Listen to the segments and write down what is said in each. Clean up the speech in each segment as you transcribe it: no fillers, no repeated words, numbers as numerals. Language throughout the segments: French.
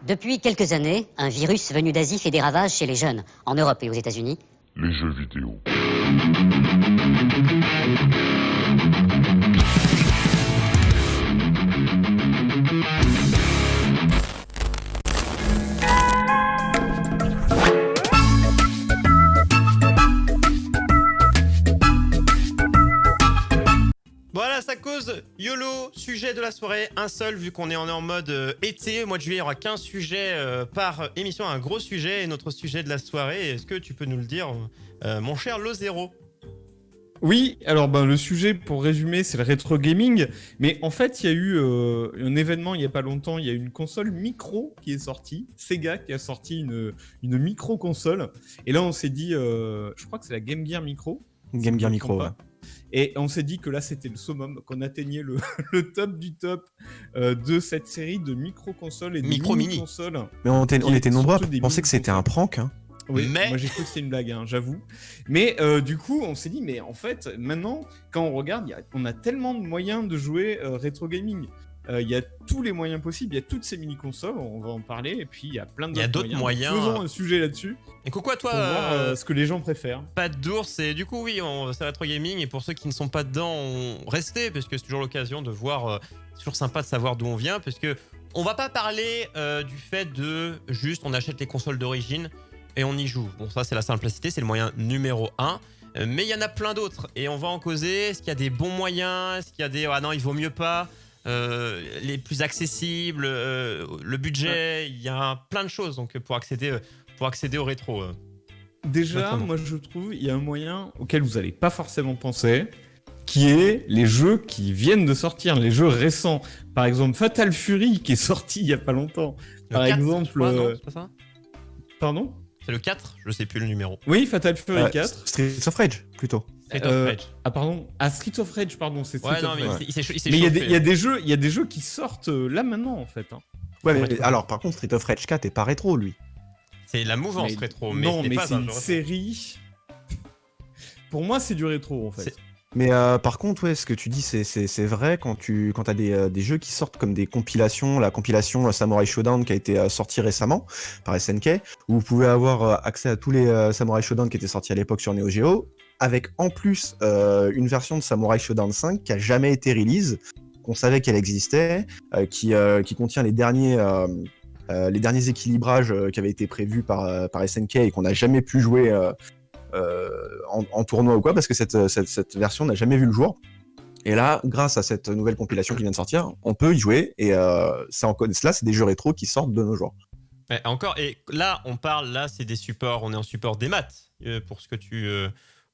Depuis quelques années, un virus venu d'Asie fait des ravages chez les jeunes, en Europe et aux États-Unis. Les jeux vidéo. Voilà, ça cause YOLO, sujet de la soirée, un seul vu qu'on est en mode été. Au mois de juillet, il y aura 15 sujets par émission, un gros sujet. Et notre sujet de la soirée, est-ce que tu peux nous le dire, mon cher Lozero? Oui, alors le sujet, pour résumer, c'est le rétro gaming. Mais en fait, il y a eu un événement il n'y a pas longtemps. Il y a une console micro qui est sortie. Sega qui a sorti une micro-console. Et là, on s'est dit, je crois que c'est la Game Gear Micro. Game Gear Micro, ouais. Et on s'est dit que là, c'était le summum, qu'on atteignait le top du top de cette série de micro-consoles et de mini-consoles. Mais on était nombreux à penser que c'était un prank, hein. Oui, moi j'ai cru que c'était une blague, j'avoue. Mais du coup, on s'est dit, mais en fait, maintenant, quand on regarde, on a tellement de moyens de jouer rétro gaming. Il y a tous les moyens possibles, il y a toutes ces mini-consoles, on va en parler, et puis il y a plein d'autres moyens. Faisons un sujet là-dessus. Et coucou à toi, pour voir ce que les gens préfèrent. Pas d'ours, et du coup, oui, c'est rétro gaming, et pour ceux qui ne sont pas dedans, restez, parce que c'est toujours l'occasion de voir, c'est toujours sympa de savoir d'où on vient, parce que on va pas parler du fait de juste on achète les consoles d'origine et on y joue. Bon, ça, c'est la simplicité, c'est le moyen numéro 1. Mais il y en a plein d'autres. Et on va en causer. Est-ce qu'il y a des bons moyens? Est-ce qu'il y a des... Ah non, il vaut mieux pas. Les plus accessibles, le budget. Il y a plein de choses donc, pour accéder au rétro. Déjà, moi, je trouve il y a un moyen auquel vous n'allez pas forcément penser, qui est les jeux qui viennent de sortir, les jeux récents. Par exemple, Fatal Fury, qui est sorti il n'y a pas longtemps. Par 4, exemple... crois, non, c'est pas ça? Pardon? C'est le 4? Je sais plus le numéro. Oui, Fatal Fury 4. Streets of Rage, plutôt. Streets of Rage. Ah pardon, Streets of Rage, pardon, c'est Streets of Rage. Mais il s'est mais il y a des jeux qui sortent là maintenant, en fait. Ouais, mais alors, par contre, Streets of Rage 4 est pas rétro, lui. C'est la mouvance rétro, mais non, mais pas c'est un une série... Pour moi, c'est du rétro, en fait. Mais par contre, ouais, ce que tu dis, c'est vrai quand t'as des jeux qui sortent comme des compilations, la compilation Samurai Shodown qui a été sortie récemment par SNK, où vous pouvez avoir accès à tous les Samurai Shodown qui étaient sortis à l'époque sur Neo Geo, avec en plus une version de Samurai Shodown 5 qui a jamais été release, qu'on savait qu'elle existait, qui contient les derniers équilibrages qui avaient été prévus par SNK et qu'on n'a jamais pu jouer en tournoi ou quoi, parce que cette version n'a jamais vu le jour. Et là, grâce à cette nouvelle compilation qui vient de sortir, on peut y jouer, et cela, c'est des jeux rétro qui sortent de nos jours. Ouais, encore, et là, c'est des supports, on est en support des maths, pour ce que tu...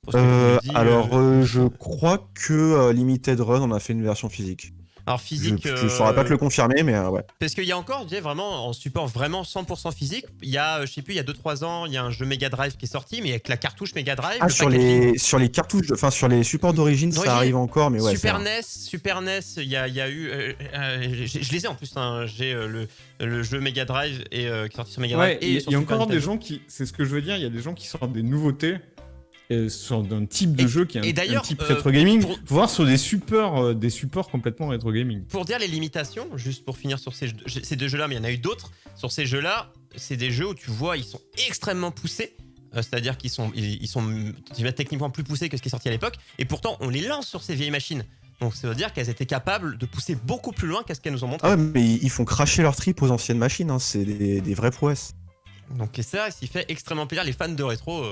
dis, je crois que Limited Run en a fait une version physique. Alors physique... Je saurais pas te le confirmer, mais ouais. Parce qu'il y a encore, vraiment, en support vraiment 100% physique, il y a, je sais plus, il y a 2-3 ans, il y a un jeu Mega Drive qui est sorti, mais avec la cartouche Mega Drive... Ah, sur les cartouches, enfin sur les supports d'origine, ça arrive encore, mais ouais. Super NES, il y a eu... je les ai en plus, hein, j'ai le jeu Mega Drive qui est sorti sur Mega Drive. Ouais, il y a encore des gens qui... C'est ce que je veux dire, il y a des gens qui sortent des nouveautés sur d'un type de jeu qui est un type rétro gaming, voire sur des supports complètement rétro gaming. Pour dire les limitations, juste pour finir sur ces deux jeux-là, mais il y en a eu d'autres, sur ces jeux-là, c'est des jeux où tu vois, ils sont extrêmement poussés, c'est-à-dire qu'ils sont techniquement plus poussés que ce qui est sorti à l'époque, et pourtant on les lance sur ces vieilles machines. Donc ça veut dire qu'elles étaient capables de pousser beaucoup plus loin qu'à ce qu'elles nous ont montré. Ah ouais, mais ils font cracher leur trip aux anciennes machines, hein. C'est des vraies prouesses. Donc ça, il fait extrêmement plaisir. Les fans de rétro,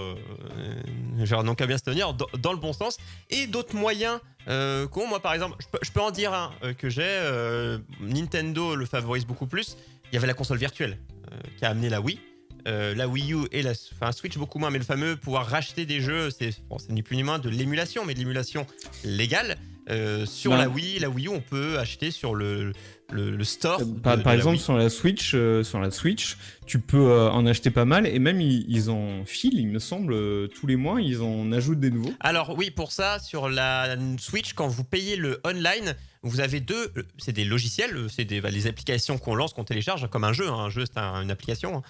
n'ont qu'à bien se tenir dans le bon sens. Et d'autres moyens moi par exemple, je peux en dire un que j'ai. Nintendo le favorise beaucoup plus. Il y avait la console virtuelle qui a amené la Wii. La Wii U et la Switch beaucoup moins, mais le fameux pouvoir racheter des jeux, c'est ni plus ni moins de l'émulation, mais de l'émulation légale. Sur la Wii U, on peut acheter sur le store. Par exemple, sur la Switch, tu peux en acheter pas mal, et même ils en filent, il me semble, tous les mois, ils en ajoutent des nouveaux. Alors oui, pour ça, sur la Switch, quand vous payez le online, vous avez c'est des logiciels, c'est les applications qu'on lance, qu'on télécharge, comme un jeu. Un jeu, c'est une application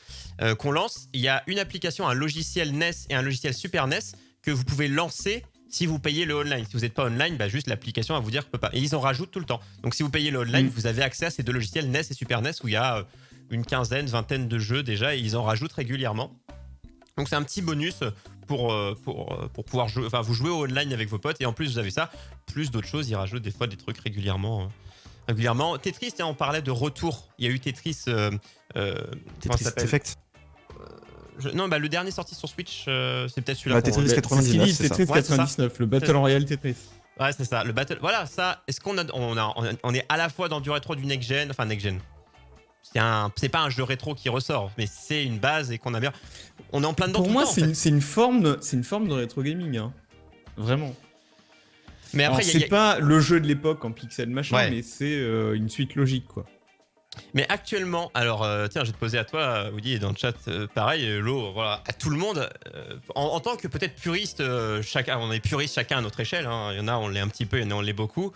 qu'on lance. Il y a une application, un logiciel NES et un logiciel Super NES que vous pouvez lancer si vous payez le online. Si vous n'êtes pas online, juste l'application va vous dire que peut pas. Et ils en rajoutent tout le temps. Donc si vous payez le online, vous avez accès à ces deux logiciels NES et Super NES où il y a une quinzaine, vingtaine de jeux déjà, et ils en rajoutent régulièrement. Donc c'est un petit bonus pour pouvoir jouer, enfin vous jouez au online avec vos potes, et en plus vous avez ça, plus d'autres choses, ils rajoutent des fois des trucs régulièrement. Tetris, tiens, on parlait de retour. Il y a eu Tetris. Tetris Effect. Non, le dernier sorti sur Switch, c'est peut-être celui-là. Tetris 99, c'est ça. Tetris 99, le Battle Royale Tetris. Ouais, c'est ça. Le Battle. Voilà, ça. Est-ce qu'on on est à la fois dans du rétro, du next gen, enfin next gen. C'est pas un jeu rétro qui ressort, mais c'est une base et qu'on a bien. On est en plein dedans. Pour moi, c'est une forme de rétro gaming, hein. Vraiment. Mais après, c'est pas le jeu de l'époque en pixel machin, mais c'est une suite logique, quoi. Mais actuellement, alors tiens, je vais te poser à toi, Woody, et dans le chat, pareil, Lo, voilà, à tout le monde, en tant que peut-être puriste, on est puriste chacun à notre échelle, hein, il y en a, on l'est un petit peu, il y en a, on l'est beaucoup.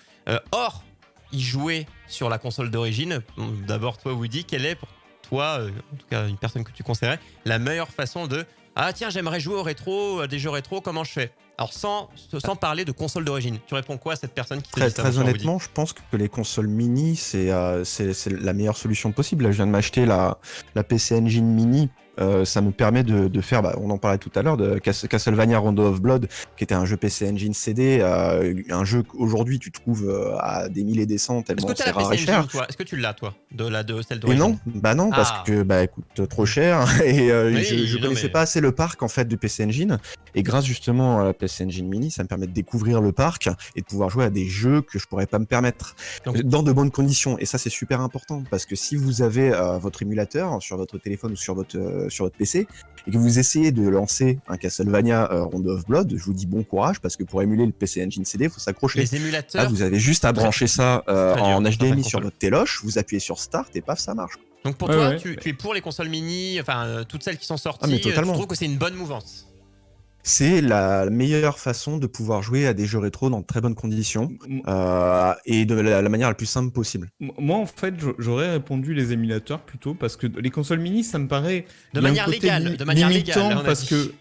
Or, y jouer sur la console d'origine, d'abord toi, Woody, quelle est pour toi, en tout cas une personne que tu conseillerais, la meilleure façon de ah tiens, j'aimerais jouer au rétro, à des jeux rétro, comment je fais? Alors sans parler de console d'origine, tu réponds quoi à cette personne qui te dit ça? Très honnêtement, je pense que les consoles mini, c'est la meilleure solution possible. Là, je viens de m'acheter la PC Engine Mini. Ça me permet de faire, on en parlait tout à l'heure, de Castlevania Rondo of Blood, qui était un jeu PC Engine CD, un jeu qu'aujourd'hui tu trouves à des milliers des cents, tellement c'est rare et cher. Est-ce que tu l'as, toi, de celle Et d'origine? non, parce que écoute, trop cher, et je connaissais pas assez le parc en fait de PC Engine, et grâce justement à la PC Engine Mini, ça me permet de découvrir le parc et de pouvoir jouer à des jeux que je pourrais pas me permettre, dans de bonnes conditions, et ça c'est super important, parce que si vous avez votre émulateur sur votre téléphone ou sur votre PC, et que vous essayez de lancer un Castlevania Rondo of Blood, je vous dis bon courage, parce que pour émuler le PC Engine CD, il faut s'accrocher. Les émulateurs. Là, vous avez juste à brancher ça en HDMI sur votre téloche, vous appuyez sur Start et paf, ça marche. Donc pour toi, tu es pour les consoles mini, enfin toutes celles qui sont sorties, tu trouves que c'est une bonne mouvance? C'est la meilleure façon de pouvoir jouer à des jeux rétro dans de très bonnes conditions et de la manière la plus simple possible. Moi, en fait, j'aurais répondu les émulateurs plutôt, parce que les consoles mini, ça me paraît de manière légale, parce que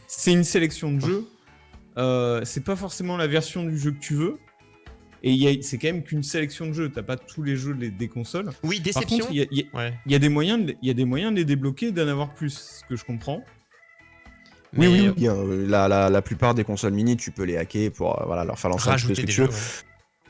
c'est une sélection de jeux. C'est pas forcément la version du jeu que tu veux. Et c'est quand même qu'une sélection de jeux. T'as pas tous les jeux des consoles. Oui, déception. Par contre, il y a des moyens de les débloquer et d'en avoir plus, ce que je comprends. Mais oui. La plupart des consoles mini, tu peux les hacker pour leur faire lancer un petit peu ce que tu veux.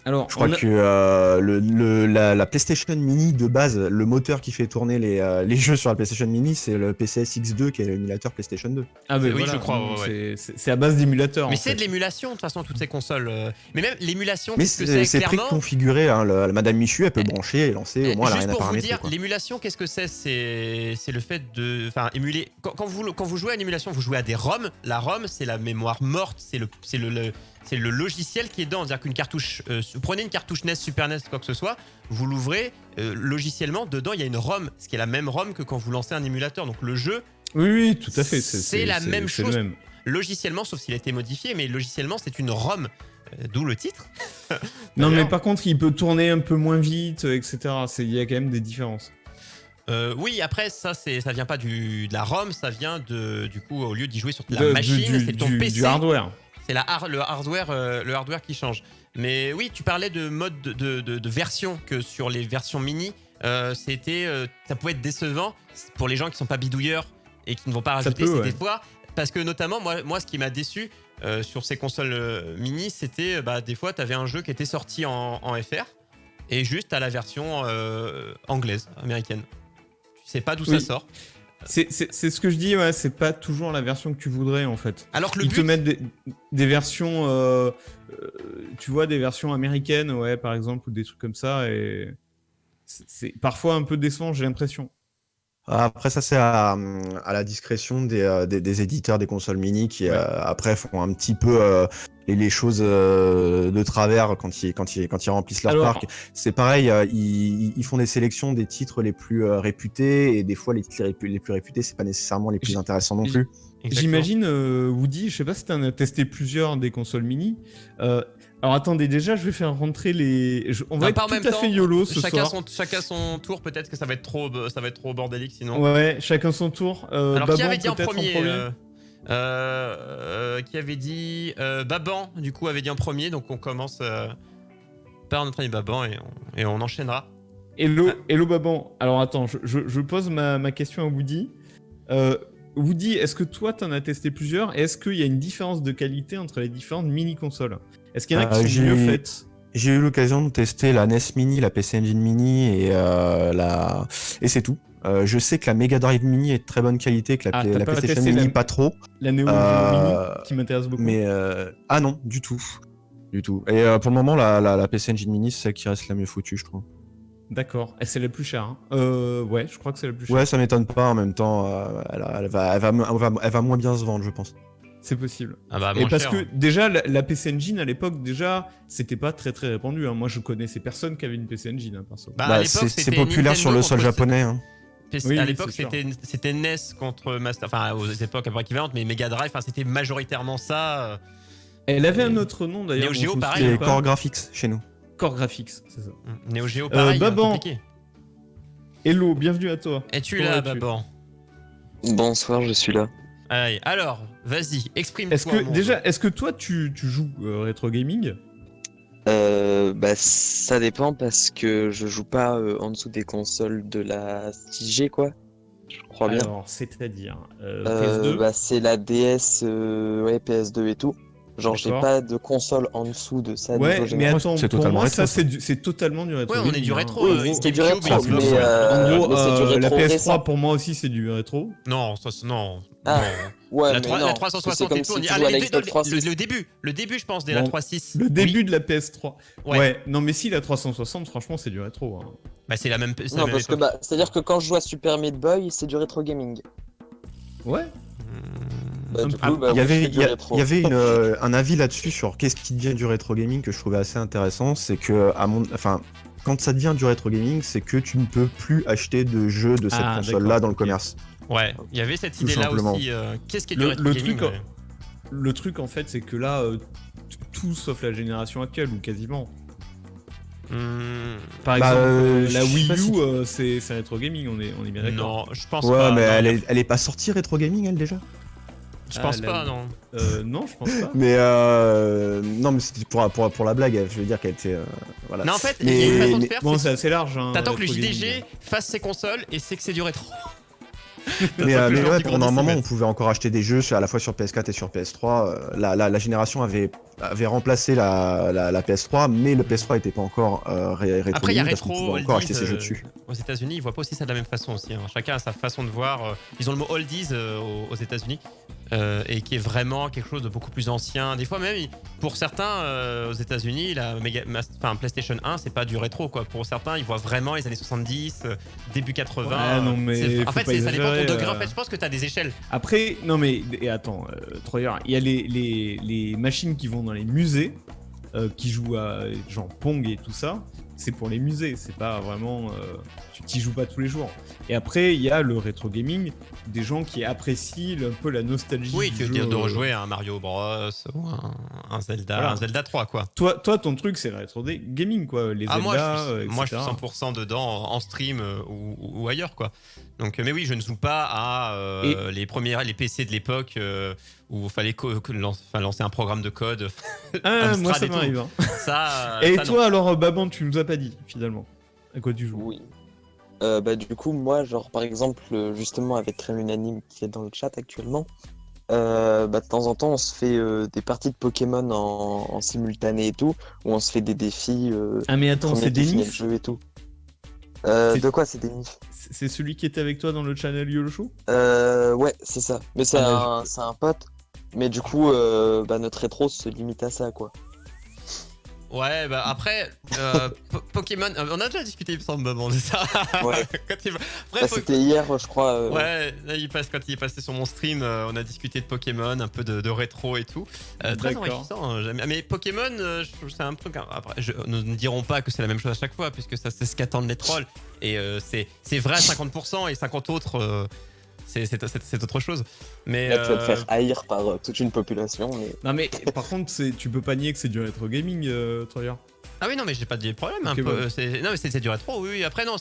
Alors, je crois que la PlayStation Mini de base, le moteur qui fait tourner les jeux sur la PlayStation Mini, c'est le PCS X2 qui est l'émulateur PlayStation 2. Ah bah oui, je crois. C'est à base d'émulateur. Mais c'est de l'émulation de toute façon, toutes ces consoles. Mais même l'émulation, mais c'est préconfiguré. Hein, Madame Michu, elle peut brancher et lancer. Au moins, elle a rien à paramétrer. Juste pour vous dire, l'émulation, qu'est-ce que c'est? C'est le fait de, émuler. Quand vous jouez à l'émulation, vous jouez à des ROM. La ROM, c'est la mémoire morte. C'est le logiciel qui est dedans. C'est-à-dire qu'une cartouche, vous prenez une cartouche NES, Super NES, quoi que ce soit, vous l'ouvrez, logiciellement, dedans, il y a une ROM, ce qui est la même ROM que quand vous lancez un émulateur. Donc le jeu... Oui, tout à fait. C'est la même chose. Logiciellement, sauf s'il a été modifié, mais logiciellement, c'est une ROM. D'où le titre. Non, mais par contre, il peut tourner un peu moins vite, etc. Il y a quand même des différences. Oui, après, ça vient pas de la ROM, ça vient du coup, au lieu d'y jouer sur la machine, c'est ton PC. Du hardware. C'est le hardware qui change. Mais oui, tu parlais de mode de version, que sur les versions mini, ça pouvait être décevant pour les gens qui sont pas bidouilleurs et qui ne vont pas rajouter des fois. Parce que notamment, moi ce qui m'a déçu sur ces consoles mini, c'était des fois, tu avais un jeu qui était sorti en FR et juste à la version anglaise, américaine. Tu sais pas d'où ça sort. C'est ce que je dis, c'est pas toujours la version que tu voudrais en fait. Alors que ils te mettent des versions, tu vois, des versions américaines, par exemple, ou des trucs comme ça, et c'est parfois un peu décevant, j'ai l'impression. Après ça, c'est à la discrétion des éditeurs des consoles mini qui après font un petit peu les choses de travers quand ils remplissent leur parc. C'est pareil, ils font des sélections des titres les plus réputés, et des fois les titres les plus réputés, c'est pas nécessairement les plus intéressants non plus. J'imagine, Woody, je sais pas si t'en as testé plusieurs des consoles mini. Alors attendez, déjà je vais faire rentrer on va être tout à fait YOLO ce soir. Chacun son tour, peut-être que ça va être trop bordélique sinon. Ouais, chacun son tour. Alors qui avait dit en premier qui avait dit Baban, du coup, avait dit en premier, donc on commence par notre ami Baban et on enchaînera. Hello Baban. Alors attends, je pose ma question à Woody. Woody, est-ce que toi t'en as testé plusieurs et est-ce qu'il y a une différence de qualité entre les différentes mini-consoles? Est-ce qu'il y en a qui sont mieux faites? J'ai eu l'occasion de tester la NES Mini, la PC Engine Mini et c'est tout. Je sais que la Mega Drive Mini est de très bonne qualité, que la PlayStation Mini pas trop. La Neo Geo Mini qui m'intéresse beaucoup. Mais ah non, du tout. Et pour le moment, la PC Engine Mini, c'est celle qui reste la mieux foutue, je trouve. D'accord. Et c'est la plus chère. Hein. Ouais, je crois que c'est la plus chère. Ouais, ça m'étonne pas. En même temps, elle va moins bien se vendre, je pense. C'est possible. Ah bah, et parce cher, que hein. déjà, la PC Engine à l'époque, c'était pas très très répandu. Hein. Moi, je connaissais personne qui avait une PC Engine, hein, perso. Bah, à l'époque, c'est c'était populaire Nintendo sur le sol contre- japonais. Hein. Oui, à oui, l'époque, c'est sûr. c'était NES contre Master, enfin aux époques un peu équivalentes, mais Mega Drive, c'était majoritairement ça. Elle avait un autre nom d'ailleurs. Neo Geo, dont je me pareil, souviens C'est pas. Core Graphics chez nous. Core Graphics, c'est ça. Neo Geo, pareil, Baban. compliqué. Hello, bienvenue à toi. Es-tu Comment là, vas-tu Baban? Bonsoir, je suis là. Allez, alors, vas-y, exprime-toi. Est-ce que toi tu joues rétro gaming? Bah, ça dépend parce que je joue pas en dessous des consoles de la 6G, quoi. Je crois bien. Alors, c'est-à-dire PS2. Bah, c'est la DS, ouais, PS2 et tout. Genre, j'ai D'accord. pas de console en dessous de ça. Ouais, niveau mais général. attends, c'est pour totalement moi, rétro, ça c'est totalement du rétro. Ouais, on est gaming, du hein. rétro. Oui, c'est du GameCube, rétro, Xbox, mais, ouais. En gros, mais c'est du la rétro PS3 récent. pour moi aussi c'est du rétro. Non, non. Ah, non. Ouais, La, mais 3, non, la parce que 360 c'est et comme tout, si on dit. tu Ah, joues à les la deux- Xbox 360. le début, je pense, dès la Bon, 3.6. Le début Oui. de la PS3. Ouais. Ouais. Non mais si la 360, franchement c'est du rétro. Hein. Bah, c'est la même. c'est la Non, même parce que époque. bah, c'est-à-dire que quand je joue à Super Meat Boy, c'est du rétro gaming. Ouais. Bah, du Ah, coup, bah, Il y oui, avait, c'est du rétro. il y avait un avis là-dessus sur qu'est-ce qui devient du rétro gaming que je trouvais assez intéressant. C'est que, quand ça devient du rétro gaming, c'est que tu ne peux plus acheter de jeux de cette Ah, console-là d'accord, dans le ok. commerce. Ouais, il y avait cette Tout idée-là simplement. aussi. Qu'est-ce qui est du Le- rétro le gaming truc, Le truc en fait c'est que là, tout sauf la génération actuelle ou quasiment. Par Bah, exemple, la je sais Wii pas si U, c'est rétro gaming, on est bien d'accord. Non, je pense Ouais, pas. mais non, elle est pas sortie rétro gaming, elle déjà. Je pense Ah, pas, la- non. Non, je pense pas. Mais non, mais c'était pour la blague. Je veux dire qu'elle était voilà. Non, en fait, il y a une façon de faire. Bon, c'est- c'est assez large. Hein, T'attends que le rétro gaming. JDG fasse ses consoles et c'est que c'est du rétro. Mais Ça fait genre ouais, qu'ils pendant un grandissent, moment, les on pouvait encore acheter des jeux à la fois sur PS4 et sur PS3. La génération avait remplacé la PS3, mais le PS3 n'était pas encore rétro Après, il y a gaming parce qu'on rétro, pouvait encore oldies, acheter ses jeux dessus. aux États-Unis, ils voient pas aussi ça de la même façon aussi. Hein. Chacun a sa façon de voir. Ils ont le mot oldies aux États-Unis et qui est vraiment quelque chose de beaucoup plus ancien. Des fois même, pour certains aux États-Unis, PlayStation 1, c'est pas du rétro quoi. Pour certains, ils voient vraiment les années 70, début 80. Ouais, non, mais En faut fait, pas ça dépend de ton exagérer, degré. En fait, je pense que t'as des échelles. Après, non mais et attends, Troyer, il y a les machines qui vont dans les musées, qui jouent à genre Pong et tout ça. C'est pour les musées, c'est pas vraiment. Tu t'y joues pas tous les jours. Et après, il y a le rétro gaming, des gens qui apprécient un peu la nostalgie. Oui, du tu veux jeu, dire de rejouer à un Mario Bros ou un Zelda, Voilà. un Zelda 3 quoi. Toi, ton truc, c'est le rétro gaming, quoi. Les Ah, Zelda, moi, je suis etc. 100% dedans en stream ou ailleurs quoi. Donc, mais oui, je ne joue pas à les PC de l'époque où il fallait lancer un programme de code. Ah, Amstrad moi, ça et tout. m'arrive. Hein. Ça, Et ça, non. toi, alors, Baban, tu nous as pas dit, finalement, à quoi tu joues. Oui. Bah, du coup, moi, genre, par exemple, justement, avec Crème Unanime qui est dans le chat actuellement, bah, de temps en temps, on se fait des parties de Pokémon en simultané et tout, où on se fait des défis, Ah, mais attends, premier c'est qui finit Denis. le jeu et tout. C'est- De quoi c'est des nifs? C'est celui qui était avec toi dans le channel YOLO Show. Ouais, c'est ça. Mais c'est Ah, c'est un pote. Mais du coup, bah, notre rétro se limite à ça, quoi. Ouais, bah après, Pokémon, on a déjà discuté, il me semble, maman, c'est ça. Ouais. Quand il- Bah, Bref, c'était hier, je crois. Ouais, là, quand il est passé sur mon stream, on a discuté de Pokémon, un peu de rétro et tout. Très D'accord. enrichissant. Mais Pokémon, je trouve que c'est un truc. Après, nous ne dirons pas que c'est la même chose à chaque fois, puisque ça c'est ce qu'attendent les trolls. Et c'est vrai à 50% et 50 autres, c'est autre chose. Mais Là, tu vas te faire haïr par toute une population. Mais... Non mais par contre, tu peux pas nier que c'est du rétro gaming, Troyer. ah oui, non, mais j'ai pas de problème. Ok, un peu, bon. non, mais c'est du rétro, oui. Oui. Après, non,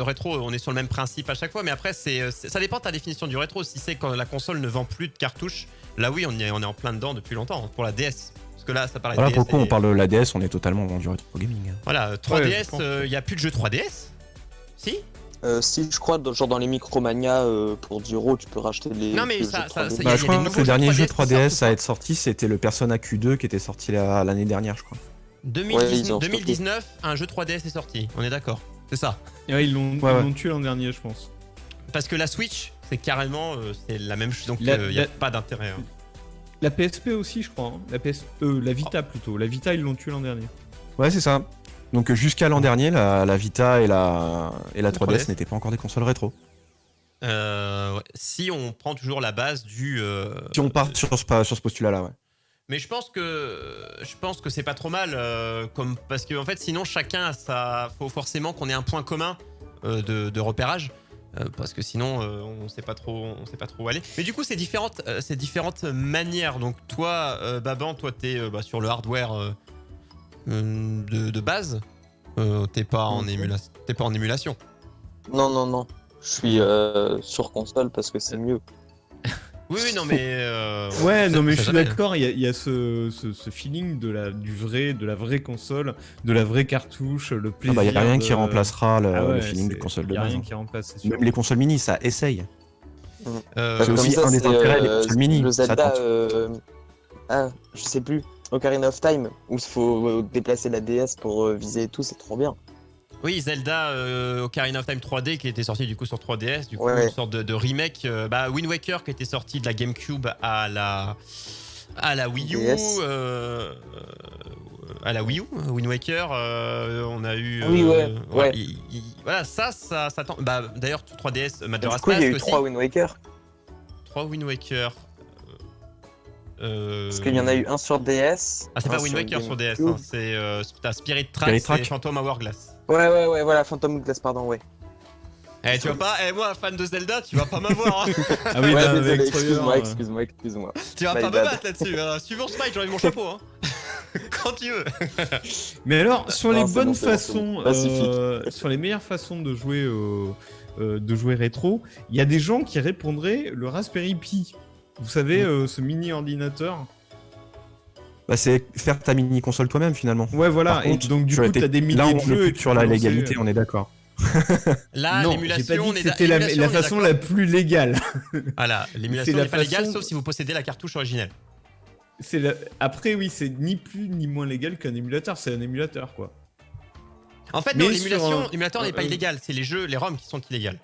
rétro, on est sur le même principe à chaque fois, mais après, ça dépend de ta définition du rétro. Si c'est quand la console ne vend plus de cartouches, là, oui, on est en plein dedans depuis longtemps, pour la DS. Parce que là, ça parlait Voilà de DS. pourquoi on parle de la DS, on est totalement dans du rétro gaming. Voilà, Ouais, 3DS, je pense. il y a plus de jeux 3DS. Si. Si, je crois, genre dans les Micromania, pour 10 euros, tu peux racheter les. Non, mais les ça- jeux ça- 3D. ça- Bah, y a je des crois nouveaux que le jeux dernier 3DS jeu qui 3DS sortent ou à pas être sorti, c'était le Persona Q2 qui était sorti l'année dernière, je crois. 2019, un jeu 3DS est sorti. On est d'accord. C'est ça. Et ouais, ils l'ont Ouais. tué l'an dernier, je pense. Parce que la Switch, c'est carrément c'est la même chose. Donc il La- n'y a la- pas d'intérêt. Hein. La PSP aussi, je crois. Hein. La Vita plutôt. La Vita, ils l'ont tué l'an dernier. Ouais, c'est ça. Donc jusqu'à l'an dernier, la Vita et la 3DS 3DS. n'étaient pas encore des consoles rétro. Ouais. Si on prend toujours la base du. Si on part sur ce postulat-là, ouais. Mais je pense que c'est pas trop mal, parce que en fait, sinon chacun a sa. Faut forcément qu'on ait un point commun de repérage. Parce que sinon on sait pas trop où aller. Mais du coup c'est différentes manières. Donc toi Baban, toi t'es sur le hardware de base. T'es pas en émulation. Non. Je suis sur console parce que c'est mieux. Oui, non mais Ouais, non mais je ça suis jamais. d'accord, il y a ce feeling de la vraie console, de la vraie cartouche, le Ah plaisir. bah, y a rien qui de- remplacera le, Ah ouais, le feeling c'est- de console de y a base. rien hein. qui remplace, c'est sûr. Même les consoles mini, ça essaye. Euh, C'est aussi un des intérêts des consoles mini, Le ça Zelda, tente. je sais plus. Ocarina of Time, où il faut déplacer la DS pour viser et tout, c'est trop bien. Oui, Zelda Ocarina of Time 3D qui était sorti du coup sur 3DS, du coup Ouais. une sorte de remake. Wind Waker qui était sorti de la GameCube à la Wii U, DS. à la Wii U, Wind Waker. On a eu. Oui, ouais. Voilà, ça tend. D'ailleurs, 3DS, Du Majora's coup, il y a Mask eu aussi. 3 Wind Waker. 3 Wind Waker. Parce qu'il y en a eu un sur DS. Ah, c'est un pas Wind sur Waker sur DS, GameCube. hein, t'as Spirit Spirit Tracks Track. et Phantom Hourglass. Ouais, voilà, Phantom Glass, pardon, ouais. Tu vas pas, moi, fan de Zelda, tu vas pas m'avoir. Hein. Ah oui, Ouais, là, désolé, avec Troyer, excuse-moi. Tu vas My pas me bad. battre là-dessus. Suivant Smite, j'enlève mon chapeau. Hein. Quand tu veux. Mais alors, sur les Non, c'est bonnes bon, c'est bon, façons, Pacifique. sur les meilleures façons de jouer rétro, il y a des gens qui répondraient le Raspberry Pi. Vous savez, ce mini ordinateur. Bah, c'est faire ta mini console toi-même finalement. Ouais, voilà. Par Et contre, donc du tu coup, as été- t'as des milliers là, on de est jeux. et plus tu sur peux la lancer- légalité, on est d'accord. Là, Non, j'ai pas l'émulation, dit on que est c'était la l'émulation, on est façon d'accord. la plus légale. Voilà, C'est l'émulation la n'est pas légale façon- sauf si vous possédez la cartouche originelle. Après, oui, c'est ni plus ni moins légal qu'un émulateur. C'est un émulateur, quoi. En fait, Mais non, l'émulateur sur n'est pas illégal, c'est les ROM qui sont illégales.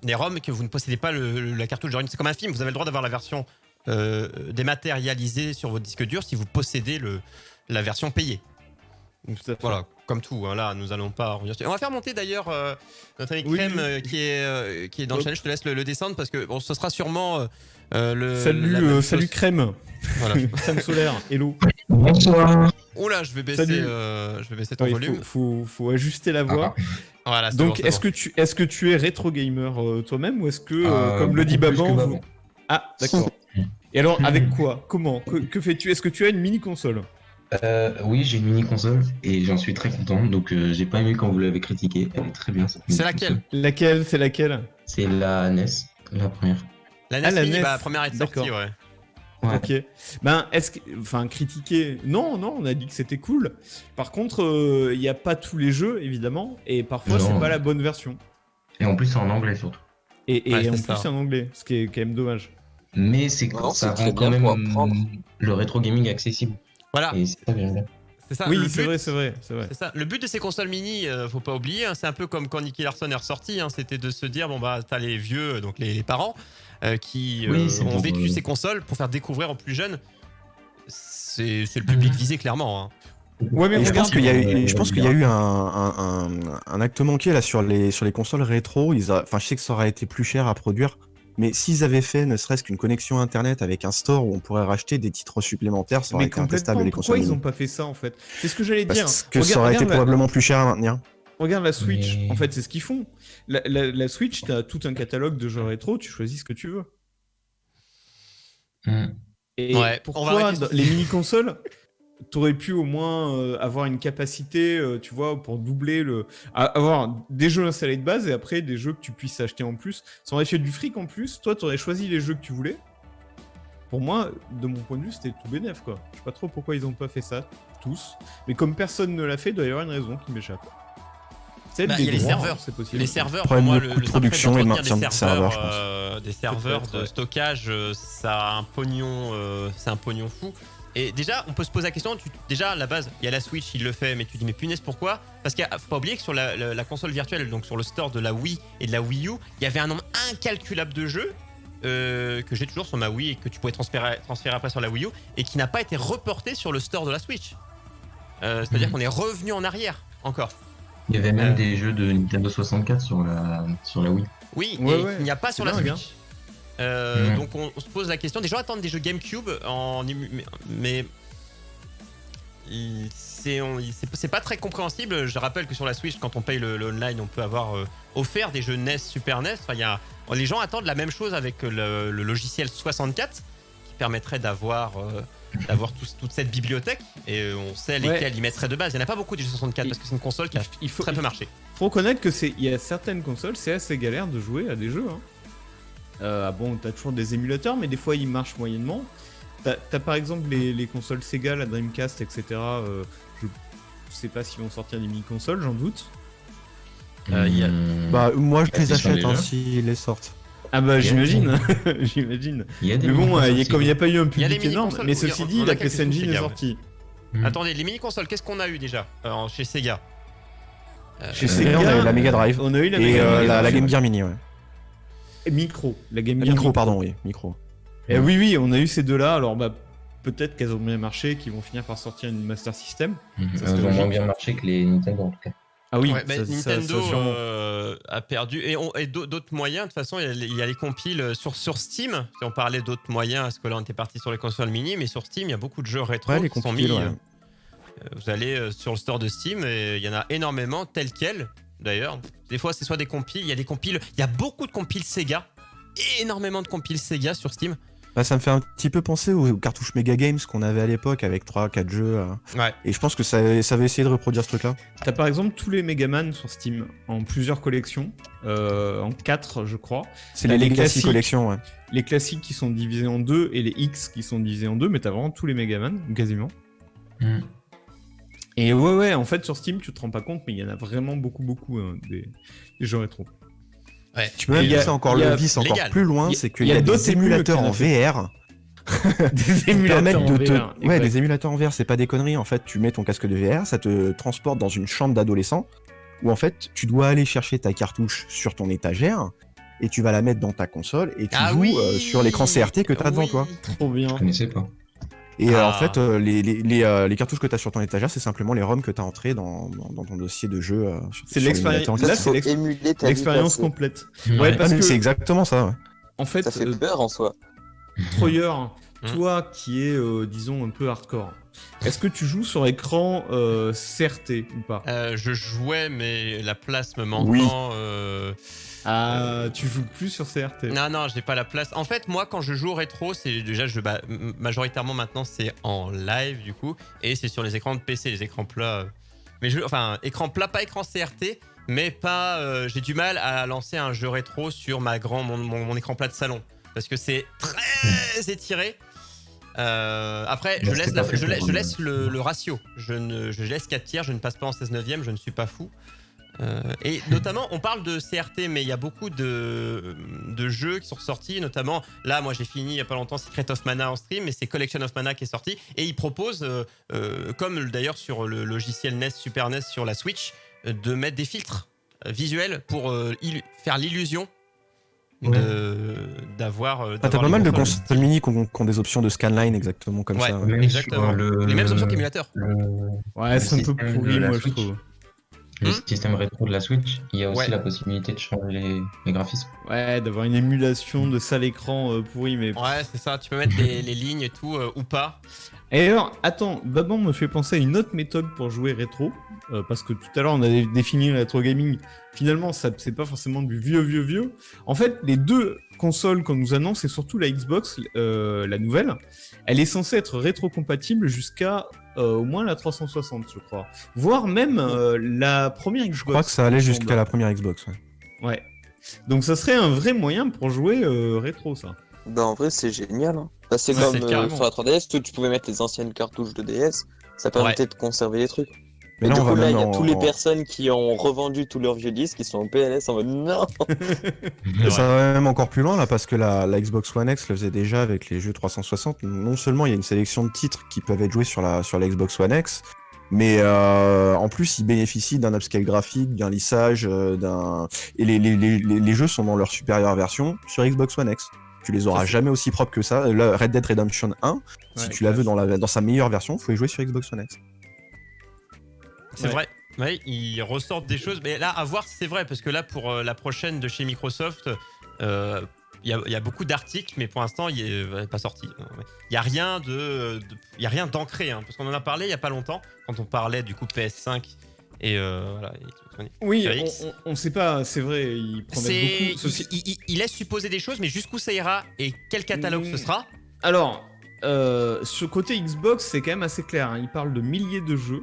Les ROM que vous ne possédez pas la cartouche d'origine. C'est comme un film, vous avez le droit d'avoir la version dématérialisée sur votre disque dur si vous possédez la version payée. Tout à fait. Voilà, comme tout. Hein, là, nous allons pas revenir sur- On va faire monter d'ailleurs notre ami Oui, Crème oui. qui est dans le Hop. challenge. Je te laisse le descendre parce que bon, ce sera sûrement le. Salut, la même salut chose. Crème. Voilà. Crème solaire. Hello. Bonsoir. Oula, je vais Salut. baisser ton Ouais, volume. faut ajuster la voix. Voilà, c'est Donc, bon, c'est est-ce que tu es rétro gamer toi-même ou est-ce que, comme le beaucoup dit plus Baban, que vous- Baban. Ah, d'accord. Et alors, avec quoi? Comment? Que fais-tu? Est-ce que tu as une mini console? Oui, j'ai une mini console et j'en suis très content. Donc, j'ai pas aimé quand vous l'avez critiquée. Elle est très bien. cette mini C'est laquelle? console. Laquelle? C'est laquelle? C'est la NES, la première. La Ah, NES la Mini, NES. la première à être sortie, D'accord. ouais. Ouais. Ok. Ben, enfin, critiquer. Non, on a dit que c'était cool. Par contre, il n'y a pas tous les jeux, évidemment, et parfois, Non. c'est pas la bonne version. Et en plus, c'est en anglais surtout. Et Ouais, en c'est plus, ça. c'est en anglais, ce qui est quand même dommage. Mais Non, ça c'est très rend quand bien même pour apprendre. le rétro gaming accessible. Voilà, Et c'est ça que j'aime bien. c'est ça. Oui, le c'est but- vrai, c'est vrai, c'est vrai. C'est ça. Le but de ces consoles mini, faut pas oublier, hein, c'est un peu comme quand Nicky Larson est ressorti, hein, c'était de se dire bon bah t'as les vieux, donc les parents, qui Oui, c'est ont pour, vécu ces consoles pour faire découvrir aux plus jeunes. C'est le public visé clairement. Hein. Ouais, mais Et je regarde, pense qu'il y a eu, euh, je pense qu'il y a eu un acte manqué là sur les consoles rétro. Enfin, je sais que ça aurait été plus cher à produire, mais s'ils avaient fait ne serait-ce qu'une connexion internet avec un store où on pourrait racheter des titres supplémentaires, ça aurait mais été intestable complètement. les Pourquoi consoles ils ont mini. pas fait ça en fait? C'est ce que j'allais dire. Parce que ça aurait été probablement plus cher à maintenir. Regarde la Switch. Mais- En fait, c'est ce qu'ils font. La Switch, t'as tout un catalogue de jeux rétro. Tu choisis ce que tu veux. Hmm. Et Ouais, on va pourquoi arrêter dans ce- les mini-consoles, t'aurais pu au moins avoir une capacité, tu vois, pour doubler avoir des jeux installés de base et après des jeux que tu puisses acheter en plus. Ça aurait fait du fric en plus. Toi, t'aurais choisi les jeux que tu voulais. Pour moi, de mon point de vue, c'était tout bénef, quoi. Je sais pas trop pourquoi ils ont pas fait ça, tous. Mais comme personne ne l'a fait, il doit y avoir une raison qui m'échappe. Peut-être Bah, il y a les droits, serveurs. c'est possible. Les serveurs, pour Problème moi, de le coût de simple fait production et de d'entretenir maintien de serveurs, je pense. des serveurs Peut-être, de ouais. stockage, ça a un pognon, c'est un pognon fou. Et déjà, on peut se poser la question, déjà, à la base, il y a la Switch, il le fait, mais tu dis, mais punaise, pourquoi? Parce qu'il faut pas oublier que sur la console virtuelle, donc sur le store de la Wii et de la Wii U, il y avait un nombre incalculable de jeux que j'ai toujours sur ma Wii et que tu pouvais transférer après sur la Wii U et qui n'a pas été reporté sur le store de la Switch. C'est-à-dire qu'on est revenu en arrière, encore. Il y avait même des jeux de Nintendo 64 sur la Wii. Oui, Ouais, et ouais, il n'y a pas c'est sur la dingue, Switch. Donc on se pose la question, des gens attendent des jeux GameCube mais c'est pas très compréhensible. Je rappelle que sur la Switch, quand on paye le online, on peut avoir offert des jeux NES, Super NES. Enfin, les gens attendent la même chose avec le logiciel 64 qui permettrait d'avoir toute cette bibliothèque, et on sait lesquels ils mettraient de base. Il n'y en a pas beaucoup des jeux 64 parce que c'est une console qui a très peu marché. Faut reconnaître que il y a certaines consoles, c'est assez galère de jouer à des jeux. Bon, t'as toujours des émulateurs, mais des fois ils marchent moyennement. T'as par exemple les consoles Sega, la Dreamcast, etc. Je sais pas s'ils vont sortir des mini-consoles, j'en doute. Bah, moi, je les c'est sur achète les jeux. s'ils les sortent. Ah bah Il y a- j'imagine, j'imagine. Il y a des Mais bon, mini-consoles comme il n'y a Sega. pas eu un Il y a les public énorme, mini-consoles, mais on ceci a dit, la quelques PS Engine Sega, est ouais. sortie. Attendez, les mini-consoles, qu'est-ce qu'on a eu déjà chez Sega? Chez Sega, on a eu la Mega Drive on a eu la et Mega Drive. la Game Gear Mini, ouais. Micro, la Game La Gear micro, pardon, oui, micro. Et oui, on a eu ces deux-là. Alors bah peut-être qu'elles ont bien marché, qu'ils vont finir par sortir une Master System. Ça, c'est Elles ont logique. moins bien marché que les Nintendo en tout cas. Ah oui, Ouais, bah, Nintendo sûrement. a perdu, et d'autres moyens. De toute façon, il y a les compiles sur Steam. Si on parlait d'autres moyens, parce que là on était parti sur les consoles mini, mais sur Steam il y a beaucoup de jeux rétro Ouais, les qui sont compiles, mis. ouais. Vous allez sur le store de Steam et il y en a énormément tels quels. D'ailleurs, des fois c'est soit des compiles, il y a beaucoup de compiles Sega, énormément de compiles Sega sur Steam. Bah, ça me fait un petit peu penser aux cartouches Mega Games qu'on avait à l'époque avec 3-4 jeux. Ouais. Et je pense que ça va essayer de reproduire ce truc-là. T'as par exemple tous les Megaman sur Steam en plusieurs collections, en 4 je crois. C'est T'as les les Legacy classiques. Collection, ouais. Les classiques qui sont divisés en deux et les X qui sont divisés en deux, mais t'as vraiment tous les Megaman, quasiment. Mm. Et ouais, en fait sur Steam tu te rends pas compte, mais il y en a vraiment beaucoup des jeux rétro. Ouais. Tu peux même il y a- pousser encore il y a- le vice encore légal. plus loin, Il y a- c'est qu'il il y a d'autres des émulateurs en émules VR. Des Qui permettent de te... VR, Ouais, exact. des émulateurs en VR, c'est pas des conneries. En fait, tu mets ton casque de VR, ça te transporte dans une chambre d'adolescent où en fait, tu dois aller chercher ta cartouche sur ton étagère et tu vas la mettre dans ta console et tu joues sur l'écran CRT que t'as devant Oui. toi. Trop bien. Je connaissais pas. Et Ah. en fait, les cartouches que t'as sur ton étagère, c'est simplement les ROM que t'as entrés dans ton dossier de jeu. C'est sur l'expérience. l'émulateur en Là, casque. c'est Faut émuler ta vie l'expérience passée. complète. Ouais. Ouais, Ah, parce mais que c'est exactement ça. Ouais. en fait, Ça fait peur en soi. Troyer, Hmm. toi qui es, disons, un peu hardcore, est-ce que tu joues sur écran CRT ou pas? Je jouais, mais la place me manquant. Oui. Ah, tu joues plus sur CRT. Non, j'ai pas la place. En fait, moi, quand je joue au rétro, c'est déjà, majoritairement maintenant, c'est en live du coup, et c'est sur les écrans de PC, les écrans plats. Enfin, écran plat, pas écran CRT, mais pas. J'ai du mal à lancer un jeu rétro sur mon écran plat de salon, parce que c'est très étiré. Après, je Bah, laisse, c'est pas fait pour, je laisse le ratio. Je laisse 4 tiers, je ne passe pas en 16/9, je ne suis pas fou. Et notamment, on parle de CRT, mais il y a beaucoup de jeux qui sont sortis. Notamment, là, moi j'ai fini il y a pas longtemps Secret of Mana en stream, mais c'est Collection of Mana qui est sorti. Et ils proposent, comme d'ailleurs sur le logiciel NES, Super NES sur la Switch, de mettre des filtres visuels pour faire l'illusion d'avoir. Ah, t'as d'avoir pas les mal de consoles. consoles mini qui ont des options de scanline exactement comme Ouais. ça. Même Exactement. sur Les mêmes options qu'émulateur. Ouais, c'est un peu système pourri, de la moi, je Switch. trouve. Le Hmm. système rétro de la Switch, il y a aussi Ouais. la possibilité de changer les graphismes. Ouais, d'avoir une émulation de sale écran pourri, mais. Ouais, c'est ça. Tu peux mettre les lignes et tout, ou pas. Et alors, attends, Baban me fait penser à une autre méthode pour jouer rétro, parce que tout à l'heure on a défini le rétro gaming. Finalement, ça c'est pas forcément du vieux. En fait, les deux consoles qu'on nous annonce, et surtout la Xbox, la nouvelle, elle est censée être rétro-compatible jusqu'à au moins la 360, je crois. Voire même la première Xbox. Je crois que ça allait il me jusqu'à semble. la première Xbox. Ouais. Ouais. Donc ça serait un vrai moyen pour jouer rétro, ça. Bah en vrai c'est génial. Hein. Bah, c'est Ouais, comme c'est carrément. sur la 3DS, tu pouvais mettre les anciennes cartouches de DS, ça permettait de conserver les trucs. Mais Et là, du on coup, va là, il même y a toutes les en... personnes qui ont revendu tous leurs vieux disques, qui sont en PLS en mode non. Et ça va même encore plus loin là parce que la Xbox One X le faisait déjà avec les jeux 360. Non seulement il y a une sélection de titres qui peuvent être joués sur la Xbox One X, mais en plus ils bénéficient d'un upscale graphique, d'un lissage, et les jeux sont dans leur supérieure version sur Xbox One X. Tu les auras Ça, c'est- jamais aussi propres que ça. Là, Red Dead Redemption 1, si Ouais, tu la veux classe. dans sa meilleure version, faut y jouer sur Xbox One X. C'est vrai. Ouais, ils ressortent des choses. Mais là, à voir si c'est vrai. Parce que là, pour la prochaine de chez Microsoft, il y a beaucoup d'articles, mais pour l'instant, il n'est pas sorti. Il n'y a rien il y a rien d'ancré. Hein, parce qu'on en a parlé il n'y a pas longtemps, quand on parlait du coup PS5 et voilà. Oui, Sur X. on sait pas, c'est vrai, ils promettent beaucoup. Il laisse supposer des choses, mais jusqu'où ça ira et quel catalogue ce sera. Alors, sur côté Xbox, c'est quand même assez clair. Hein. Ils parlent de milliers de jeux.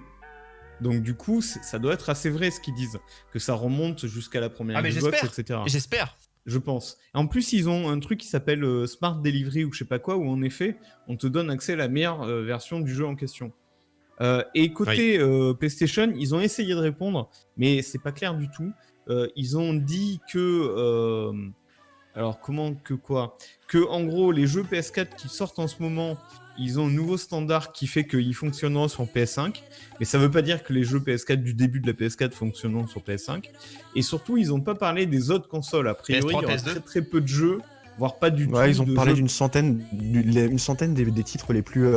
Donc du coup, ça doit être assez vrai ce qu'ils disent. Que ça remonte jusqu'à la première mais Xbox, j'espère. etc. J'espère. Je pense. En plus, ils ont un truc qui s'appelle Smart Delivery ou je sais pas quoi, où en effet, on te donne accès à la meilleure version du jeu en question. Et côté PlayStation, ils ont essayé de répondre, mais c'est pas clair du tout. Ils ont dit que... alors, comment que quoi? Que en gros, les jeux PS4 qui sortent en ce moment, ils ont un nouveau standard qui fait qu'ils fonctionneront sur PS5. Mais ça veut pas dire que les jeux PS4 du début de la PS4 fonctionneront sur PS5. Et surtout, ils ont pas parlé des autres consoles. A priori, PS3, il y aura PS2. très très peu de jeux, voire pas du tout. Ouais, ils ont de parlé jeux. d'une centaine, des titres les plus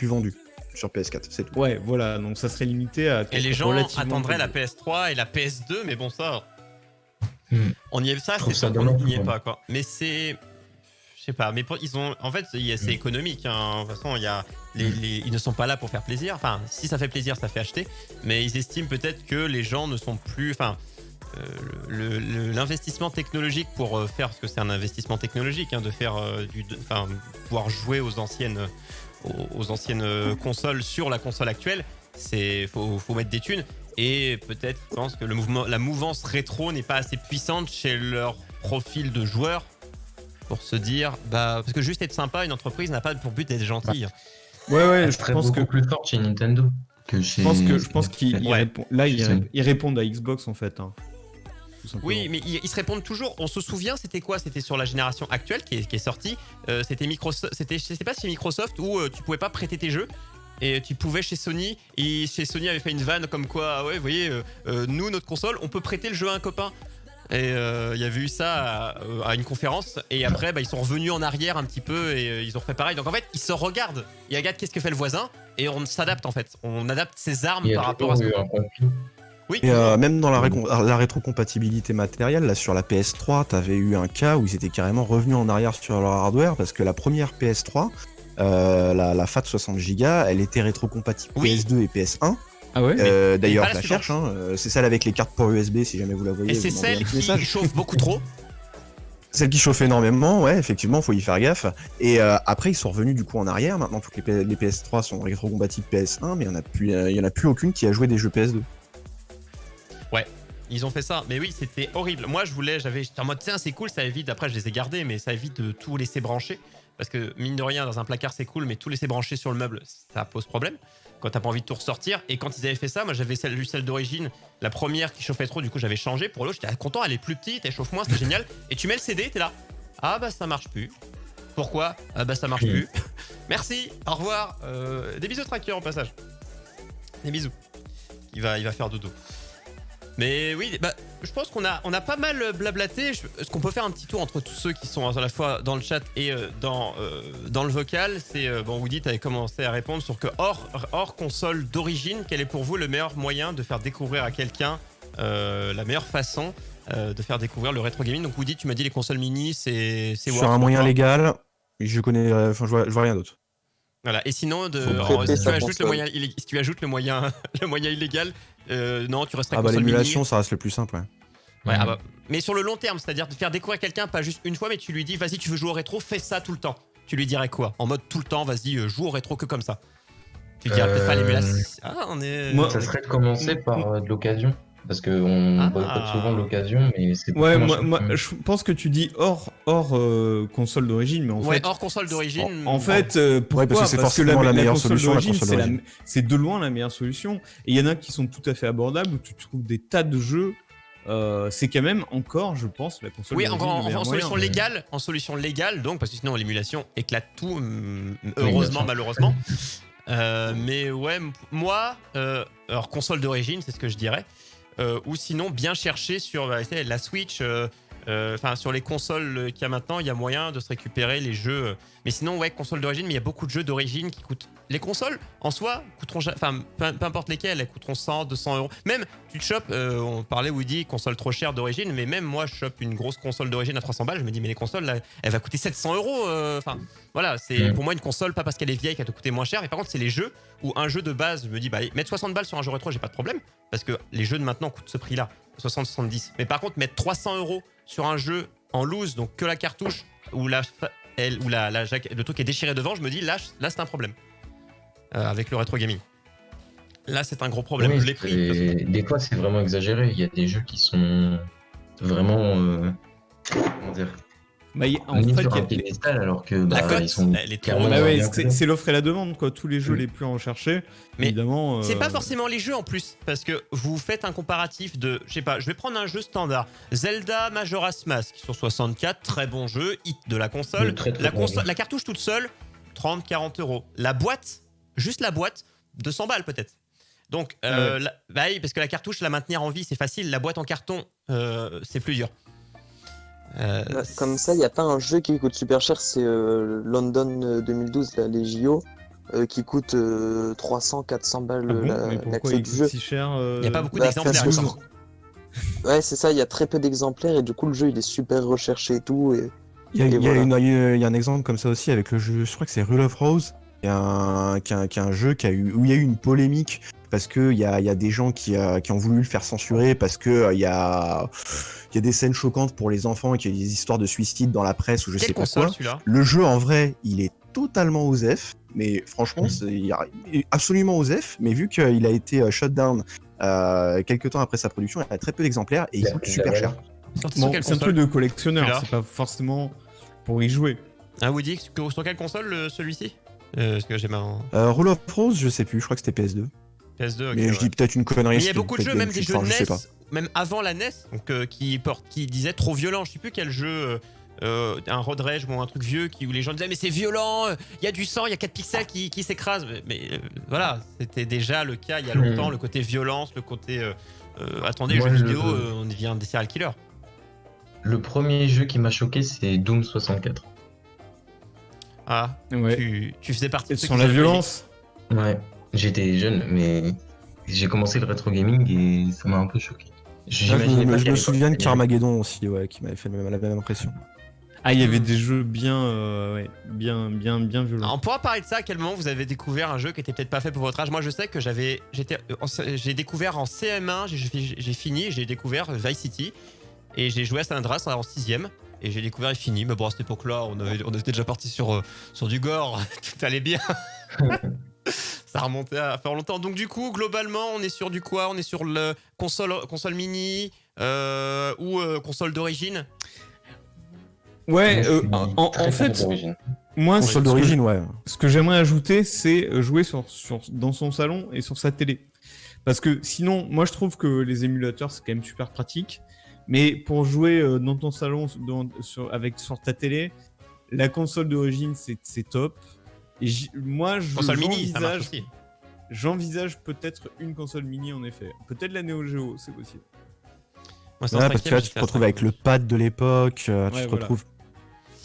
vendus sur PS4, c'est tout. Ouais, voilà. Donc ça serait limité à. Et les gens relativement attendraient peu la de- PS3 et la PS2, mais bon, ça. Hmm. On y est, ça, Je trouve c'est ça sûr qu'on dommage, n'y est ouais. pas, quoi. Mais c'est. Je sais pas, mais ils ont. En fait, c'est économique. Hein. De toute façon, il y a ils ne sont pas là pour faire plaisir. Enfin, si ça fait plaisir, ça fait acheter. Mais ils estiment peut-être que les gens ne sont plus. Enfin, l'investissement technologique pour faire, parce que c'est un investissement technologique, hein, de faire pouvoir jouer aux anciennes consoles sur la console actuelle, faut mettre des thunes. Et peut-être, je pense que la mouvance rétro n'est pas assez puissante chez leur profil de joueur pour se dire, parce que juste être sympa, une entreprise n'a pas pour but d'être gentille. Ouais, Elle je serait pense beaucoup que. plus forte chez Nintendo que chez. Je pense qu'ils Ouais. répondent. Là, Chez Sony. ils répondent à Xbox en fait. Hein. Tout simplement. Oui, mais ils se répondent toujours. On se souvient, c'était quoi? C'était sur la génération actuelle qui est sortie. C'était Microsoft. C'était, je sais pas, chez Microsoft où tu pouvais pas prêter tes jeux. Et tu pouvais chez Sony. Et chez Sony avait fait une vanne comme quoi, ouais, vous voyez, nous, notre console, on peut prêter le jeu à un copain. Et il y avait eu ça à une conférence. Et après, ils sont revenus en arrière un petit peu et ils ont refait pareil. Donc en fait, ils se regardent. Ils regardent qu'est-ce que fait le voisin. Et on s'adapte en fait. On adapte ses armes Il y par a rapport à ce toujours eu que. un conflit. Oui, Et toujours. même dans la rétrocompatibilité matérielle, là sur la PS3, t'avais eu un cas où ils étaient carrément revenus en arrière sur leur hardware parce que la première PS3, la FAT 60 Go, elle était rétrocompatible Oui. PS2 et PS1. Ah ouais. D'ailleurs, pas je la la cherche. C'est celle avec les cartes port USB si jamais vous la voyez. Et c'est vous m'envoyez un celle petit qui message. chauffe beaucoup trop. Celle qui chauffe énormément, ouais, effectivement, faut y faire gaffe. Et après, ils sont revenus du coup en arrière. Maintenant, toutes les PS3 sont rétrocompatibles PS1, mais il y en a plus aucune qui a joué des jeux PS2. Ouais, ils ont fait ça. Mais oui, c'était horrible. Moi, j'étais en mode, tiens, c'est cool, ça évite. Après, je les ai gardés, mais ça évite de tout laisser brancher. Parce que, mine de rien, dans un placard, c'est cool, mais tout laisser brancher sur le meuble, ça pose problème. Quand t'as pas envie de tout ressortir. Et quand ils avaient fait ça, moi, j'avais celle d'origine, la première qui chauffait trop, du coup, j'avais changé. Pour l'autre, j'étais content, elle est plus petite, elle chauffe moins, c'est génial. Et tu mets le CD, t'es là. Ah, ça marche plus. Pourquoi? Ah, ça marche plus. Merci, au revoir. Des bisous, Tracker, au passage. Des bisous. Il va faire dodo. Mais oui, je pense qu'on a pas mal blablaté. Est-ce qu'on peut faire un petit tour entre tous ceux qui sont à la fois dans le chat et dans le vocal? C'est Woody, tu avais commencé à répondre sur que hors console d'origine, quel est pour vous le meilleur moyen de faire découvrir à quelqu'un la meilleure façon de faire découvrir le rétro gaming? Donc Woody, tu m'as dit les consoles mini, c'est Sur worth un pour moyen toi. légal, je connais, je vois rien d'autre. Voilà. Et sinon, Faut prêter si tu sa ajoutes le console. moyen, si tu ajoutes le moyen illégal, non, tu resterais Ah console mini. l'émulation, ça reste le plus simple, ouais. Ouais, mais sur le long terme, c'est-à-dire de faire découvrir quelqu'un, pas juste une fois, mais tu lui dis, vas-y, tu veux jouer au rétro, fais ça tout le temps. Tu lui dirais quoi? En mode tout le temps, vas-y, joue au rétro que comme ça. Tu dirais peut-être pas l'émulation. Ah, on est. Moi- Ça serait de commencer par de l'occasion. parce qu'on boycotte souvent l'occasion, mais c'est pour Ouais, ça moi, marche moi, mieux. je pense que tu dis hors console d'origine, mais en Ouais, fait, hors console d'origine. en fait, pourquoi? parce que c'est forcément la meilleure console solution, la d'origine, console d'origine. c'est de loin la meilleure solution. Et il y en a qui sont tout à fait abordables, où tu trouves des tas de jeux. C'est quand même encore, je pense, la console Oui, d'origine. encore le meilleur en solution légale, donc, parce que sinon l'émulation éclate tout, bien heureusement, sûr. malheureusement. Mais ouais, moi, alors console d'origine, c'est ce que je dirais. Ou sinon, bien chercher sur la Switch, enfin sur les consoles qu'il y a maintenant, il y a moyen de se récupérer les jeux. Mais sinon, ouais, console d'origine, mais il y a beaucoup de jeux d'origine qui coûtent. Les consoles, en soi, coûteront, enfin, peu importe lesquelles, elles coûteront 100, 200 euros. Même, tu te chopes, on parlait Woody, console trop chère d'origine, mais même moi, je chope une grosse console d'origine à 300 balles, je me dis, mais les consoles, là, elle va coûter 700 euros. Enfin, voilà, c'est pour moi une console, pas parce qu'elle est vieille qu'elle te coûter moins cher, mais par contre, c'est les jeux où un jeu de base, je me dis, bah, mettre 60 balles sur un jeu rétro, j'ai pas de problème, parce que les jeux de maintenant coûtent ce prix-là, 60-70. Mais par contre, mettre 300 euros sur un jeu en loose, donc que la cartouche, ou le truc est déchiré devant, je me dis, là c'est un problème. Avec le rétro gaming. Là, c'est un gros problème. Oui, Je l'ai pris. de toute façon. des fois, c'est vraiment exagéré. Il y a des jeux qui sont vraiment, comment dire, Bah, en mis fait, sur il y un a- piédestal, alors que La bah, cote, ils sont elle est trop clairement haute. Bah ouais, bien cotés. c'est l'offre et la demande, quoi. Tous les jeux Mm. les plus recherchés, Mais évidemment. C'est pas forcément les jeux en plus, parce que vous faites un comparatif de, je sais pas, je vais prendre un jeu standard, Zelda Majora's Mask sur 64, très bon jeu, hit de la console. Très, très bon jeu. La cartouche toute seule, 30-40 euros. La boîte, juste la boîte, 200 balles peut-être. Donc, Ouais. bah oui, parce que la cartouche, la maintenir en vie, c'est facile. La boîte en carton, c'est plus dur. Comme ça, il n'y a pas un jeu qui coûte super cher, c'est London 2012, là, les JO, qui coûte 300-400 balles Ah bon, la, mais la pourquoi clé il du coûte jeu. si cher Il n'y a pas beaucoup Bah, d'exemplaires. parce que encore. Ouais, c'est ça, il y a très peu d'exemplaires et du coup, le jeu il est super recherché et tout. Et... Il y a, Et il y a voilà. il y a un exemple comme ça aussi avec le jeu, je crois que c'est Rule of Rose, qui est un jeu où il y a eu une polémique parce qu'il y a des gens qui ont voulu le faire censurer parce que il y a des scènes choquantes pour les enfants et qu'il y a des histoires de suicide dans la presse ou je Quelle sais pas console quoi. celui-là? Le jeu en vrai, il est totalement osef, mais franchement, il est absolument osef, mais vu qu'il a été shut down quelques temps après sa production, il y a très peu d'exemplaires et il Il a coûte pris de super la cher. valeur. Sorti sur Bon, quelle c'est un console? truc de collectionneur, Celui-là c'est pas forcément pour y jouer. Ah, Woody, sur quelle console celui-ci? Parce que j'ai ma Rule of Rose, je sais plus, je crois que c'était PS2. PS2. ok, Mais ouais. je dis peut-être une connerie. Mais il y a c'était beaucoup de peut-être jeux, même des GameCube, jeux enfin, je sais pas. NES, même avant la NES, donc, qui disaient trop violent. Je sais plus quel jeu, un road rage ou un truc vieux où les gens disaient mais c'est violent, il y a du sang, il y a 4 pixels qui s'écrasent. Mais voilà, c'était déjà le cas il y a longtemps, le côté violence, le côté attendez, Moi, jeux je- vidéo, on devient des serial killers. Le premier jeu qui m'a choqué, c'est Doom 64. Ah, Ouais. tu faisais partie de ceux Sur qui la avaient- violence. Ouais, j'étais jeune, mais j'ai commencé le rétro gaming et ça m'a un peu choqué. Je J'imaginais pas me qu'à l'époque, souviens de il y avait- Carmageddon aussi, ouais, qui m'avait fait la même impression. Ah, il y avait des jeux bien, bien violents. On pourra parler de ça. À quel moment vous avez découvert un jeu qui était peut-être pas fait pour votre âge? Moi, je sais que j'ai découvert en CM1, j'ai fini, j'ai découvert Vice City et j'ai joué à San Andreas en 6ème et j'ai découvert et fini. Mais bon, à cette époque-là, on était déjà parti sur du gore, tout allait bien. Ça remontait à faire longtemps. Donc du coup, globalement, on est sur du quoi? On est sur le console mini ou console d'origine? Ouais, Moi, je suis en très fait, fan d'origine. moi, Console ce que d'origine, ouais. ce que j'aimerais ajouter, c'est jouer dans son salon et sur sa télé. Parce que sinon, moi je trouve que les émulateurs c'est quand même super pratique. Mais pour jouer dans ton salon, sur ta télé, la console d'origine c'est top. Et moi Console mini, ça marche aussi. j'envisage peut-être une console mini en effet. Peut-être la Neo Geo, c'est possible. Moi, c'est en Ouais, parce que cinquième, là, j'ai tu fait te la retrouves avec cinquième. le pad de l'époque, tu Ouais, te voilà. retrouves.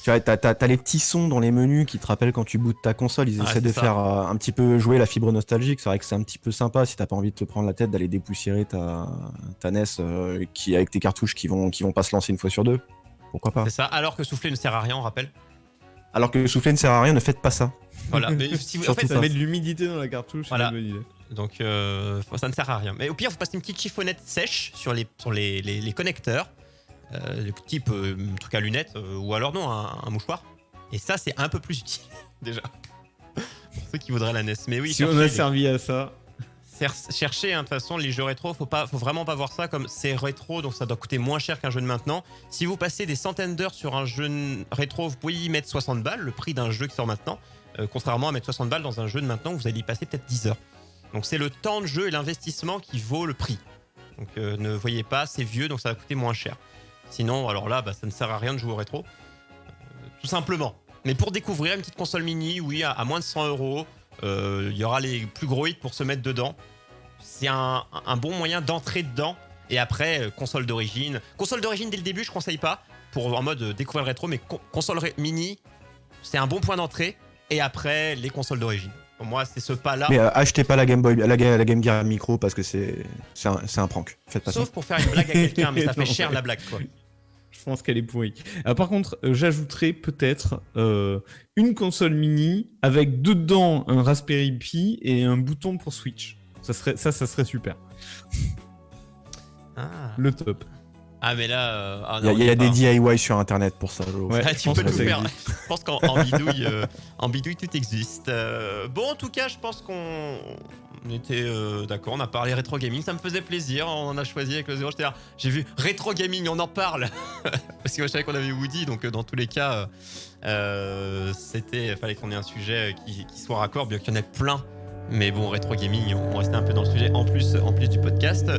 Tu vois, t'as les petits sons dans les menus qui te rappellent quand tu bootes ta console. Ils Ouais, essaient c'est de ça. faire un petit peu jouer la fibre nostalgique. C'est vrai que c'est un petit peu sympa si t'as pas envie de te prendre la tête d'aller dépoussiérer ta NES avec tes cartouches qui vont pas se lancer une fois sur deux. Pourquoi pas? C'est ça, alors que souffler ne sert à rien, on rappelle. Alors que souffler ne sert à rien, ne faites pas ça. Voilà, mais si vous, en Surtout fait, ça. Ça met de l'humidité dans la cartouche, Voilà. c'est une bonne idée. donc ça ne sert à rien. Mais au pire, vous passez une petite chiffonnette sèche sur les connecteurs, de type truc à lunettes, ou alors non, un mouchoir. Et ça, c'est un peu plus utile, déjà. Pour ceux qui voudraient la NES. Mais oui, Si on a servi à ça. chercher, hein, de toute façon, les jeux rétro, faut vraiment pas voir ça comme c'est rétro, donc ça doit coûter moins cher qu'un jeu de maintenant. Si vous passez des centaines d'heures sur un jeu rétro, vous pouvez y mettre 60 balles, le prix d'un jeu qui sort maintenant, contrairement à mettre 60 balles dans un jeu de maintenant où vous allez y passer peut-être 10 heures. Donc c'est le temps de jeu et l'investissement qui vaut le prix. Donc ne voyez pas, c'est vieux, donc ça va coûter moins cher. Sinon, alors là, ça ne sert à rien de jouer au rétro, tout simplement. Mais pour découvrir une petite console mini, oui, à moins de 100 €, il y aura les plus gros hits pour se mettre dedans. C'est un bon moyen d'entrer dedans. Et après, console d'origine. Console d'origine dès le début, je conseille pas, en mode découvrir le rétro, mais console mini, c'est un bon point d'entrée. Et après, les consoles d'origine. Pour moi, c'est ce pas-là. Mais achetez pas la Game Boy, la Game Gear Micro parce que c'est un prank. Faites pas ça. Sauf pour faire une blague à quelqu'un, mais ça fait cher la blague, quoi. Je pense qu'elle est pourrie. Par contre, j'ajouterais peut-être une console mini avec dedans un Raspberry Pi et un bouton pour Switch. Ça serait super. Le top. Ah, mais là... Il y a des DIY sur internet pour ça. Ouais, tu peux tout faire. Je pense qu'en bidouille, tout existe. Bon, en tout cas, je pense qu'on était d'accord. On a parlé rétro gaming. Ça me faisait plaisir. On en a choisi avec le 0. J'ai vu rétro gaming, on en parle. Parce que je savais qu'on avait Woody. Donc, dans tous les cas, fallait qu'on ait un sujet qui soit raccord, bien qu'il y en ait plein. Mais bon, rétro gaming, on restait un peu dans le sujet en plus du podcast.